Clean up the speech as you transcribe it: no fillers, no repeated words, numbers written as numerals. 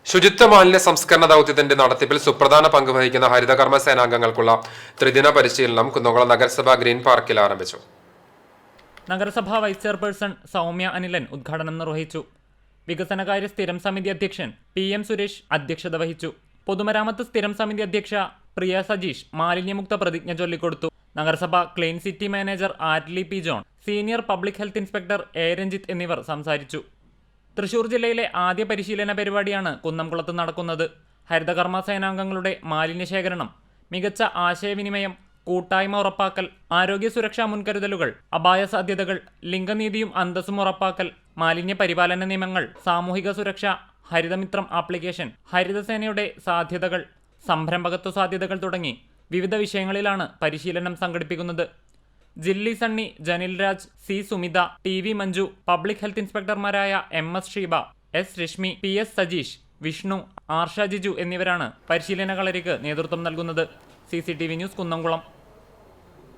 ശുചിത്വ മാലിന്യ സംസ്കരണ ദൗത്യത്തിന്റെ നടത്തിപ്പിൽ സുപ്രധാന പങ്ക് വഹിക്കുന്ന ഹരിതകർമ്മ സേനാംഗങ്ങൾക്കുള്ള ത്രിദിന പരിശീലനം കുന്നംകുളം നഗരസഭ ഗ്രീൻ പാർക്കിൽ ആരംഭിച്ചു. നഗരസഭാ വൈസ് ചെയർപേഴ്സൺ സൗമ്യ അനിലൻ ഉദ്ഘാടനം നിർവഹിച്ചു. വികസനകാര്യ സ്ഥിരം സമിതി അധ്യക്ഷൻ PM സുരേഷ് അധ്യക്ഷത വഹിച്ചു. പൊതുമരാമത്ത് സ്ഥിരം സമിതി അധ്യക്ഷ പ്രിയ സജീഷ് മാലിന്യമുക്ത പ്രതിജ്ഞ ചൊല്ലിക്കൊടുത്തു. നഗരസഭ clean city manager Attlee P. John, senior public health inspector A. Ranjith എന്നിവർ സംസാരിച്ചു. തൃശൂർ ജില്ലയിലെ ആദ്യ പരിശീലന പരിപാടിയാണ് കുന്നംകുളത്ത് നടക്കുന്നത്. ഹരിതകർമ്മ സേനാംഗങ്ങളുടെ മാലിന്യ ശേഖരണം, മികച്ച ആശയവിനിമയം, കൂട്ടായ്മ ഉറപ്പാക്കൽ, ആരോഗ്യ സുരക്ഷാ മുൻകരുതലുകൾ, അപായ സാധ്യതകൾ, ലിംഗനീതിയും അന്തസ്സും ഉറപ്പാക്കൽ, മാലിന്യ പരിപാലന നിയമങ്ങൾ, സാമൂഹിക സുരക്ഷ, ഹരിതമിത്രം ആപ്ലിക്കേഷൻ, ഹരിതസേനയുടെ സാധ്യതകൾ, സംരംഭകത്വ സാധ്യതകൾ തുടങ്ങി വിവിധ വിഷയങ്ങളിലാണ് പരിശീലനം സംഘടിപ്പിക്കുന്നത്. Jilly Sunny, Janil Raj, C. Sumitha, TV. Manju, public health ഇൻസ്പെക്ടർമാരായ MS. Sheeba, S. Reshmi, PS. Sajeesh, Vishnu, Arsha Jiju എന്നിവരാണ് പരിശീലന കളരിക്ക് നേതൃത്വം നൽകുന്നത്. CCTV news Kunnamkulam.